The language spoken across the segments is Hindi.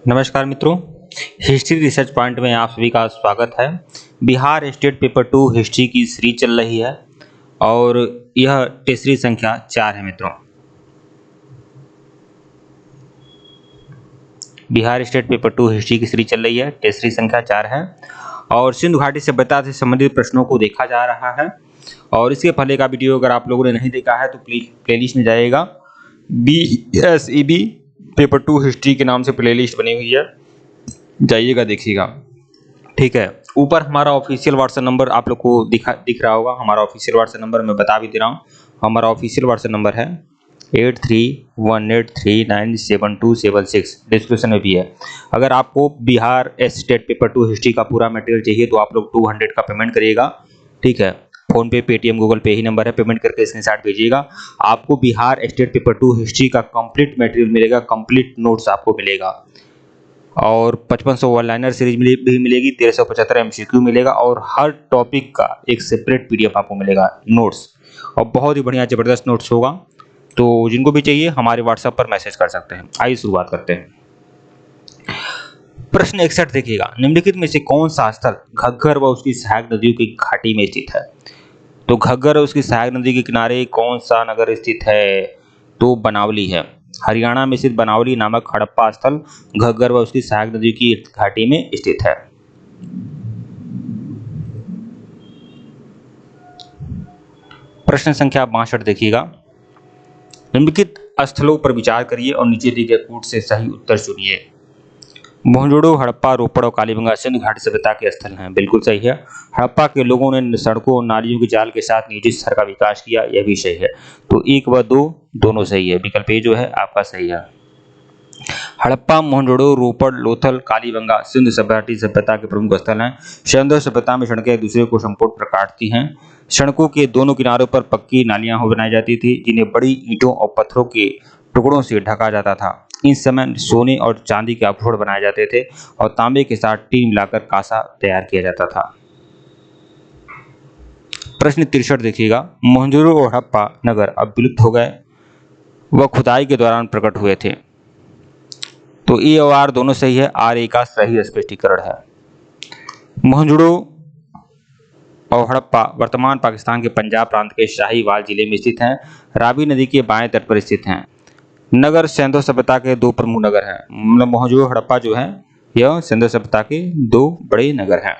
नमस्कार मित्रों। हिस्ट्री रिसर्च पॉइंट में आप सभी का स्वागत है। बिहार स्टेट पेपर 2 हिस्ट्री की सीरीज चल रही है और यह तीसरी संख्या 4 है मित्रों। बिहार स्टेट पेपर 2 हिस्ट्री की सीरीज चल रही है, तीसरी संख्या 4 है और सिंधु घाटी सभ्यता से संबंधित प्रश्नों को देखा जा रहा है। और इसके पहले का वीडियो अगर आप लोगों ने नहीं देखा है तो प्लीज प्लेलिस्ट में जाइएगा। BSEB पेपर 2 हिस्ट्री के नाम से प्लेलिस्ट बनी हुई है, जाइएगा देखिएगा। ठीक है, ऊपर हमारा ऑफिशियल व्हाट्सएप नंबर आप लोग को दिख रहा होगा। हमारा ऑफिशियल व्हाट्सएप नंबर मैं बता भी दे रहा हूँ। हमारा ऑफिशियल व्हाट्सएप नंबर है 8318397276। डिस्क्रिप्शन में भी है। अगर आपको बिहार स्टेट पेपर 2 हिस्ट्री का पूरा मटेरियल चाहिए तो आप लोग 200 का पेमेंट करिएगा। ठीक है, फोन पे, पेटीएम, गूगल पे ही नंबर है, पेमेंट करके स्क्रीनशॉट भेजिएगा। आपको बिहार स्टेट पेपर 2 हिस्ट्री का कंप्लीट मटेरियल मिलेगा, कंप्लीट नोट्स आपको मिलेगा और 5500 वन लाइनर सीरीज भी मिलेगी, 1375 MCQ मिलेगा और हर टॉपिक का एक सेपरेट PDF आपको मिलेगा नोट्स, और बहुत ही बढ़िया ज़बरदस्त नोट्स होगा। तो जिनको भी चाहिए हमारे व्हाट्सएप पर मैसेज कर सकते हैं। आइए शुरुआत करते हैं। प्रश्न 61 देखिएगा, निम्नलिखित में से कौन सा स्थल घग्गर व उसकी सहायक नदियों की घाटी में स्थित है? तो घग्गर और उसकी सहायक नदी के किनारे कौन सा नगर स्थित है? तो बनावली है। हरियाणा में स्थित बनावली नामक हड़प्पा स्थल घग्गर व उसकी सहायक नदी की घाटी में स्थित है। प्रश्न संख्या 62 देखिएगा, निम्नलिखित स्थलों पर विचार करिए और नीचे दिए गए कूट से सही उत्तर चुनिए। मोहनजोदड़ो, हड़प्पा, रोपड़ और कालीबंगा सिंधु घाटी सभ्यता के स्थल हैं। बिल्कुल सही है। हड़प्पा के लोगों ने सड़कों और नालियों के जाल के साथ नियोजित शहर का विकास किया, यह भी सही है। तो 1 व 2 दोनों सही है। विकल्प ए जो है आपका सही है। हड़प्पा, मोहनजोदड़ो, रोपड़, लोथल, कालीबंगा सिंधु घाटी सभ्यता के प्रमुख स्थल हैं। सिंधु सभ्यता में सड़कें एक दूसरे को संपूर्ण पर काटती हैं। सड़कों के दोनों किनारों पर पक्की नालियां बनाई जाती थी जिन्हें बड़ी ईंटों और पत्थरों के टुकड़ों से ढका जाता था। इस समय सोने और चांदी के आभूषण बनाए जाते थे और तांबे के साथ टीन मिलाकर कांसा तैयार किया जाता था। प्रश्न 63 देखिएगा, मोहनजोदड़ो और हड़प्पा नगर अब विलुप्त हो गए व खुदाई के दौरान प्रकट हुए थे। तो ए और आर दोनों सही है। आर ए का सही स्पष्टीकरण है। मोहनजोदड़ो और हड़प्पा वर्तमान पाकिस्तान के पंजाब प्रांत के शाहीवाल जिले में स्थित हैं। रावी नदी के बाएं तट पर स्थित हैं। नगर सिंधु सभ्यता के 2 प्रमुख नगर हैं। मतलब मोहनजोदड़ो हड़प्पा जो है यह सिंधु सभ्यता के 2 बड़े नगर हैं।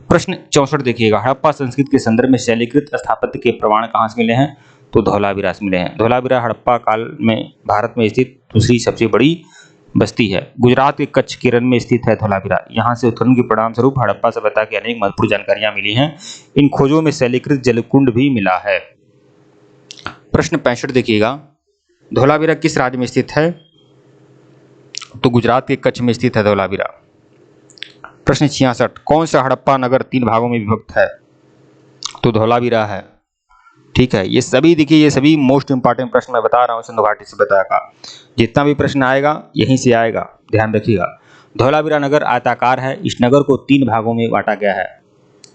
प्रश्न 64 देखिएगा, हड़प्पा संस्कृति के संदर्भ में शैलीकृत स्थापत्य के प्रमाण कहाँ से मिले हैं? तो धौलावीरा से मिले हैं। धौलावीरा हड़प्पा काल में भारत में स्थित दूसरी सबसे बड़ी बस्ती है। गुजरात के कच्छ केरन में स्थित है धौलावीरा। यहाँ से उत्खनन के परिणाम स्वरूप हड़प्पा सभ्यता की अनेक महत्वपूर्ण जानकारियां मिली हैं। इन खोजों में शैलीकृत जलकुंड भी मिला है। प्रश्न 65 देखिएगा, धौलावीरा किस राज्य में स्थित है? तो गुजरात के कच्छ में स्थित है धौलावीरा। प्रश्न 66, कौन सा हड़प्पा नगर 3 भागों में विभक्त है? तो धौलावीरा है। ठीक है, ये सभी देखिए, ये सभी मोस्ट इंपॉर्टेंट प्रश्न मैं बता रहा हूँ सिंधु घाटी सभ्यता का। जितना भी प्रश्न आएगा यहीं से आएगा, ध्यान रखिएगा। धौलावीरा नगर आयताकार है। इस नगर को 3 भागों में बांटा गया है।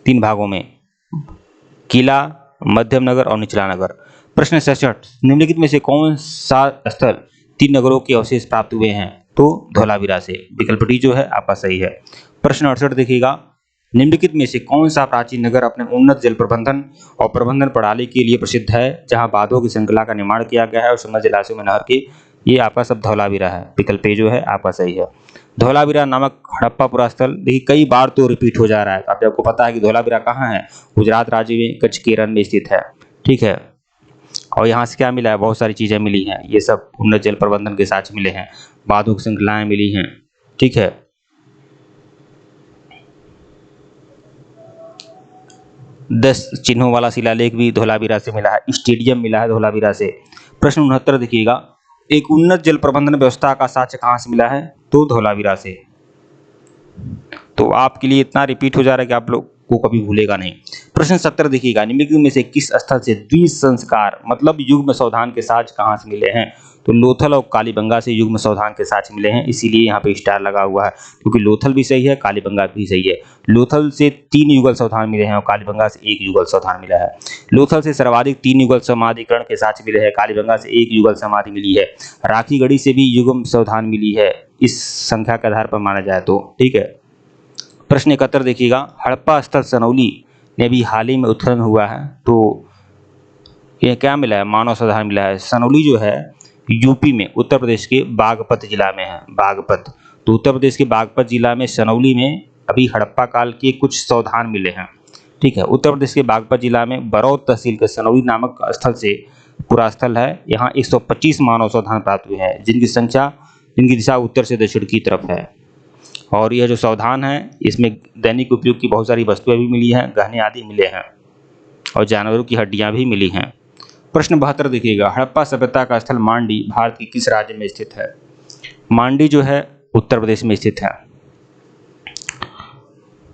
3 भागों में, किला, मध्यम नगर और निचला नगर। प्रश्न 66, निम्नलिखित में से कौन सा स्थल 3 नगरों के अवशेष प्राप्त हुए हैं? तो धौलावीरा से। विकल्प डी जो है आपका सही है। प्रश्न 68 देखिएगा, निम्नलिखित में से कौन सा प्राचीन नगर अपने उन्नत जल प्रबंधन और प्रबंधन प्रणाली के लिए प्रसिद्ध है, जहां बांधों की श्रृंखला का निर्माण किया गया है और समृद्ध जलाशयों में नहर की? ये आपका सब धौलावीरा है। विकल्प ए जो है आपका सही है। धौलावीरा नामक हड़प्पापुरा स्थल देखिए कई बार तो रिपीट हो जा रहा है। आपको पता है कि धौलावीरा कहाँ है? गुजरात राज्य में कच्छ केरन में स्थित है। ठीक है, और यहाँ से क्या मिला है? बहुत सारी चीजें मिली हैं। ये सब उन्नत जल प्रबंधन के साथ मिले हैं, बांधों की श्रृंखलाएं मिली हैं। ठीक है, 10 चिन्हों वाला शिलालेख भी धौलावीरा से मिला है। स्टेडियम मिला है धौलावीरा से। प्रश्न 69 देखिएगा, एक उन्नत जल प्रबंधन व्यवस्था का साक्ष्य कहाँ से मिला है? तो धौलावीरा से। तो आपके लिए इतना रिपीट हो जा रहा है कि आप लोग को कभी भूलेगा नहीं। प्रश्न 70 देखिएगा, निम्नलिखित में से किस स्थल से द्विसंस्कार मतलब युग्म सावधान के साक्ष्य कहाँ से मिले हैं? तो लोथल और कालीबंगा से युग्म सावधान के साक्ष्य मिले हैं, इसीलिए यहाँ पे स्टार लगा हुआ है, क्योंकि लोथल भी सही है, कालीबंगा भी सही है। लोथल से 3 युगल सावधान मिले हैं और कालीबंगा से 1 युगल सावधान मिला है। लोथल से सर्वाधिक 3 युगल समाधिकरण के साक्ष्य मिले हैं, कालीबंगा से 1 युगल समाधि मिली है। राखीगढ़ी से भी युग्म सावधान मिली है, इस संख्या के आधार पर माना जाए तो। ठीक है, प्रश्न 71 देखिएगा, हड़प्पा स्थल सनौली ने भी हाल ही में उत्खनन हुआ है, तो यह क्या मिला है, मानव सावधान मिला है। सनौली जो है यूपी में उत्तर प्रदेश के बागपत जिला में है, बागपत। तो उत्तर प्रदेश के बागपत जिला में सनौली में अभी हड़प्पा काल के कुछ सावधान मिले हैं। ठीक है, उत्तर प्रदेश के बागपत जिला में बरौद तहसील के सनौली नामक स्थल से पूरा स्थल है, यहाँ 125 मानव सावधान प्राप्त हुए हैं, जिनकी दिशा उत्तर से दक्षिण की तरफ है। और यह जो सावधान है इसमें दैनिक उपयोग की बहुत सारी वस्तुएं भी मिली हैं, गहने आदि मिले हैं और जानवरों की हड्डियां भी मिली हैं। प्रश्न 72 देखिएगा, हड़प्पा सभ्यता का स्थल मांडी भारत के किस राज्य में स्थित है। मांडी जो है उत्तर प्रदेश में स्थित है।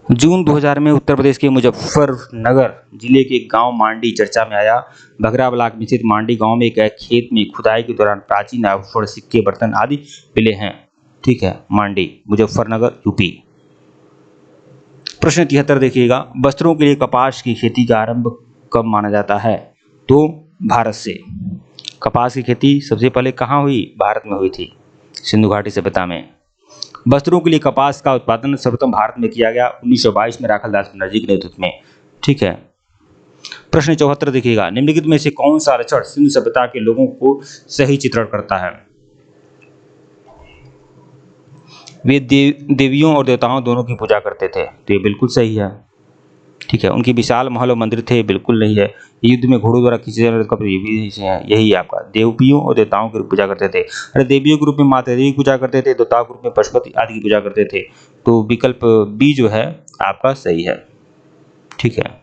जून 2000 में उत्तर प्रदेश के मुजफ्फरनगर जिले के गांव मांडी चर्चा में आया। भगरा ब्लॉक में स्थित मांडी गांव में एक खेत में खुदाई के दौरान प्राचीन आभूषण, सिक्के, बर्तन आदि मिले हैं। ठीक है, मांडी, मुजफ्फरनगर, यूपी। प्रश्न 73 देखिएगा, वस्त्रों के लिए कपास की खेती का आरंभ कब माना जाता है, तो भारत से। कपास की खेती सबसे पहले कहाँ हुई, भारत में हुई थी, सिंधु घाटी सभ्यता में। वस्त्रों के लिए कपास का उत्पादन सर्वप्रथम भारत में किया गया 1922 में राखलदास बनर्जी के नेतृत्व में। ठीक है, प्रश्न 74 देखिएगा, निम्नलिखित में से कौन सा लक्षण सिंधु सभ्यता के लोगों को सही चित्रण करता है। वे देवियों और देवताओं दोनों की पूजा करते थे, तो ये बिल्कुल सही है। ठीक है, उनकी विशाल महल और मंदिर थे, बिल्कुल नहीं है। युद्ध में घोड़ों द्वारा खींचे जाने का यही है आपका। देवियों और देवताओं की पूजा करते थे, अरे देवियों के रूप में माता देवी की पूजा करते थे, देवताओं के रूप में पशुपति आदि की पूजा करते थे, तो विकल्प बी जो है आपका सही है। ठीक है,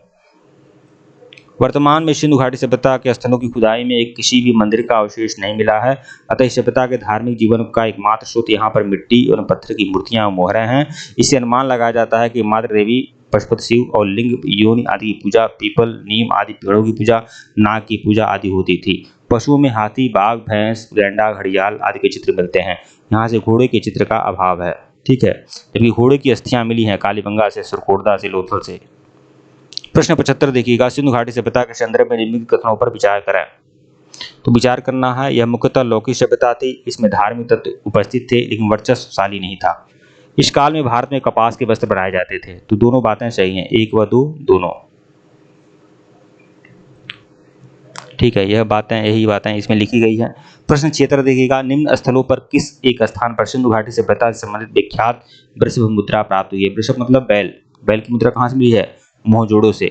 वर्तमान में सिंधु घाटी सभ्यता के स्थलों की खुदाई में एक किसी भी मंदिर का अवशेष नहीं मिला है, अतः इस सभ्यता के धार्मिक जीवन का एकमात्र स्रोत यहाँ पर मिट्टी और पत्थर की मूर्तियां और मोहरें हैं। इससे अनुमान लगाया जाता है कि माता देवी, पशुपति शिव और लिंग योनि आदि की पूजा, पीपल, नीम आदि पेड़ों की पूजा, नाग की पूजा आदि होती थी। पशुओं में हाथी, बाघ, भैंस, गैंडा, घड़ियाल आदि के चित्र मिलते हैं, यहाँ से घोड़े के चित्र का अभाव है। ठीक है, जबकि घोड़े की अस्थियां मिली हैं कालीबंगा से, सुरकोटदा से, लोथल से। प्रश्न 75 देखिएगा, सिंधु घाटी सभ्यता के संदर्भ में निम्नलिखित कथनों पर विचार करें। तो विचार करना है, यह मुख्यतः लौकिक सभ्यता थी, इसमें धार्मिक तत्व उपस्थित थे लेकिन वर्चस्वशाली नहीं था। इस काल में भारत में कपास के वस्त्र बनाए जाते थे, तो दोनों बातें सही हैं, 1 व 2 दोनों। ठीक है, यही बातें इसमें लिखी गई हैं। प्रश्न 76 देखिएगा, निम्न स्थलों पर किस एक स्थान पर सिंधु घाटी सभ्यता से संबंधित विख्यात वृषभ मुद्रा प्राप्त हुई है। वृषभ मतलब बैल, बैल की मुद्रा कहाँ से मिली है, मोहजोड़ो से।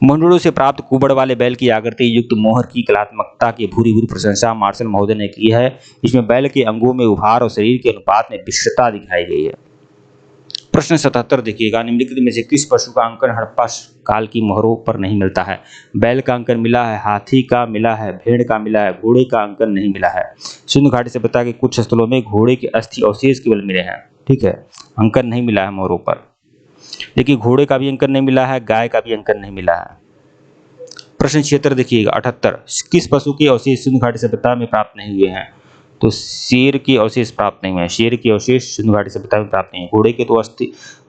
मोहनजोड़ो से प्राप्त कुबड़ वाले बैल की आकृति युक्त मोहर की कलात्मकता की भूरी भूरी प्रशंसा मार्शल महोदय ने की है। इसमें बैल के अंगों में उभार और शरीर के अनुपात में विशिष्टता दिखाई गई है। प्रश्न 77 देखिएगा, निम्नलिखित में से किस पशु का अंकन हड़प्पा काल की मोहरों पर नहीं मिलता है। बैल का अंकन मिला है, हाथी का मिला है, भेड़ का मिला है, घोड़े का अंकन नहीं मिला है। सिंधु घाटी सभ्यता के कुछ स्थलों में घोड़े के अस्थि अवशेष केवल मिले हैं। ठीक है, अंकन नहीं मिला है मोहरों पर। देखिए, घोड़े का भी अंकन नहीं मिला है, गाय का भी अंकन नहीं मिला है। प्रश्न 76 देखिएगा, 78, किस पशु के अवशेष सिंधु घाटी सभ्यता में प्राप्त नहीं हुए हैं। तो शेर के अवशेष प्राप्त नहीं हुए हैं, शेर के अवशेष सिंधु घाटी सभ्यता में प्राप्त नहीं है। घोड़े के तो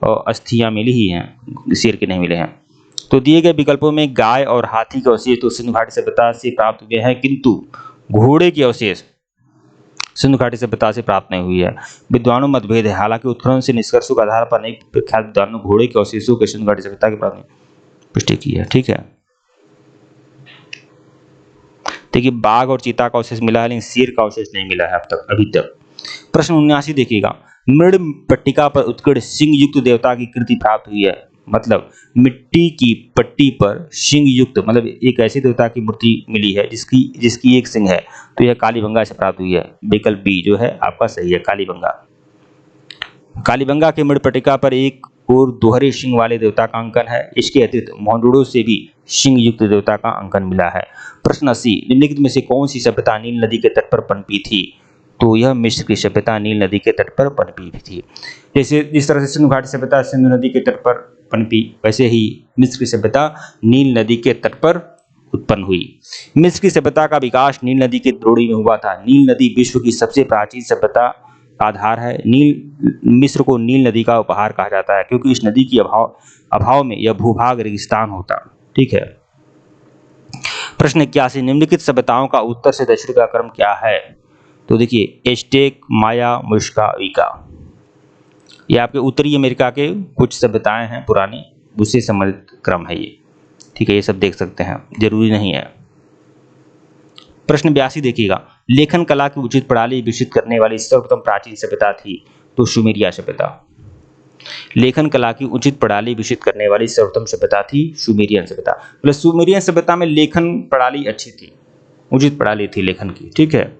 अस्थियां मिली ही हैं, शेर के नहीं मिले हैं। तो दिए गए विकल्पों में गाय और हाथी के अवशेष तो सिंधु घाटी सभ्यता से प्राप्त हुए हैं, किंतु घोड़े के अवशेष सिंधु घाटी सभ्यता से प्राप्त नहीं हुई है। विद्वानों मतभेद है, हालांकि उत्खनन से निष्कर्षों के आधार पर अनेक प्रख्यात विद्वानों घोड़े के अवशेषों के सिंधु घाटी सभ्यता की पुष्टि की है। ठीक है, देखिए, बाघ और चीता का अवशेष मिला है लेकिन शेर का अवशेष नहीं मिला है अब तक, अभी तक। प्रश्न 79 देखिएगा, मृद पट्टिका पर उत्कीर्ण सिंह युक्त देवता की कृति प्राप्त हुई है। मतलब मिट्टी की पट्टी पर सिंह युक्त, मतलब एक ऐसे देवता की मूर्ति मिली है जिसकी एक सिंह है, तो यह कालीबंगा से प्राप्त हुई है। विकल्प बी जो है आपका सही है, कालीबंगा। कालीबंगा के मृद पट्टिका पर एक और दोहरे सिंह वाले देवता का अंकन है। इसके अतिरिक्त मोहनजोड़ो से भी सिंह युक्त देवता का अंकन मिला है। प्रश्न 80, निम्नलिखित में से कौन सी सभ्यता नील नदी के तट पर पनपी थी। तो यह मिस्र की सभ्यता नील नदी के तट पर पनपी थी। जैसे जिस तरह से सिंधु घाटी सभ्यता सिंधु नदी के तट पर पनपी, वैसे ही मिस्र की सभ्यता नील नदी के तट पर उत्पन्न हुई। मिस्र की सभ्यता का विकास नील नदी के द्रोणी में हुआ था। नील नदी विश्व की सबसे प्राचीन सभ्यता का आधार है। मिस्र को नील नदी का उपहार कहा जाता है क्योंकि इस नदी की अभाव में यह भूभाग रेगिस्तान होता। ठीक है। प्रश्न 81, निम्नलिखित सभ्यताओं का उत्तर से दक्षिण का क्रम क्या है? तो देखिए, एज़टेक, माया, मुश्का, इंका। ये आपके उत्तरी अमेरिका के कुछ सभ्यताएं हैं पुरानी, उससे संबंधित क्रम है ये। ठीक है, ये सब देख सकते हैं, जरूरी नहीं है। प्रश्न 82 देखिएगा, लेखन कला की उचित प्रणाली विकसित करने वाली सर्वप्रथम प्राचीन सभ्यता थी। तो सुमेरिया सभ्यता। लेखन कला की उचित प्रणाली विकसित करने वाली सर्वप्रथम सभ्यता थी सुमेरियन सभ्यता। मतलब सुमेरियन सभ्यता में लेखन प्रणाली अच्छी थी, उचित प्रणाली थी लेखन की। ठीक है।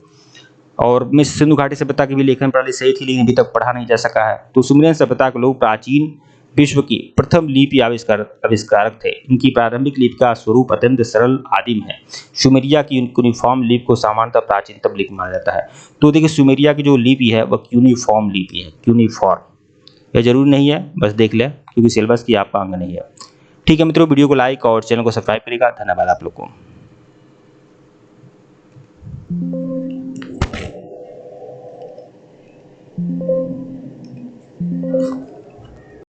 और मिस्र सिंधु घाटी सभ्यता की भी लेखन प्रणाली सही थी, लेकिन अभी तक पढ़ा नहीं जा सका है। तो सुमेरियन सभ्यता के लोग प्राचीन विश्व की प्रथम लिपि आविष्कारक थे। इनकी प्रारंभिक लिपि का स्वरूप अत्यंत सरल आदिम है। सुमेरिया की यूनिफॉर्म लिपि को सामान्यतः प्राचीनतम लिपि माना जाता है। तो देखिए, सुमेरिया की जो लिपि है वह यूनिफॉर्म लिपि है, यूनिफॉर्म। यह जरूरी नहीं है, बस देख ले, क्योंकि सिलेबस की आपका अंग नहीं है। ठीक है मित्रों, वीडियो को लाइक और चैनल को सब्सक्राइब करिएगा। धन्यवाद आप लोग को।